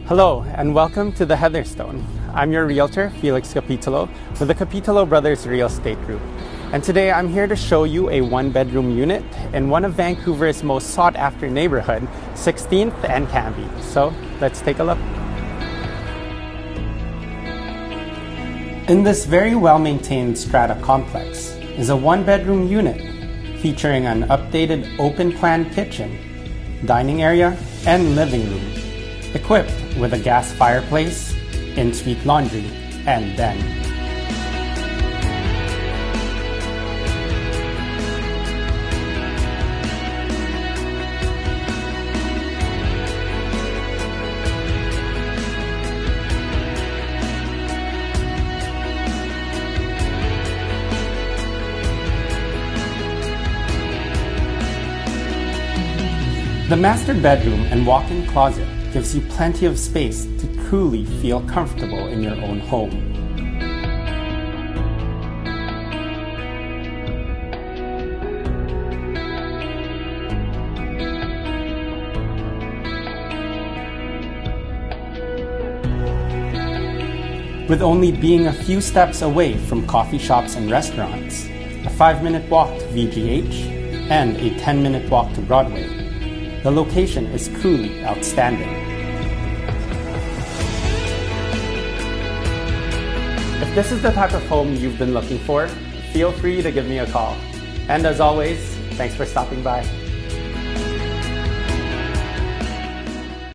Hello and welcome to the Heatherstone. I'm your realtor, Felix with the Capitolo Brothers Real Estate Group. And today I'm here to show you a one-bedroom unit in one of Vancouver's most sought-after neighborhood, 16th and Cambie. So let's take a look. In this very well-maintained strata complex is a one-bedroom unit featuring an updated open-plan kitchen, dining area, and living room, equipped with a gas fireplace, in-suite laundry, and den. The master bedroom and walk-in closet gives you plenty of space to truly feel comfortable in your own home. With only being a few steps away from coffee shops and restaurants, a 5-minute walk to VGH, and a 10-minute walk to Broadway, the location is truly outstanding. If this is the type of home you've been looking for, feel free to give me a call. And as always, thanks for stopping by.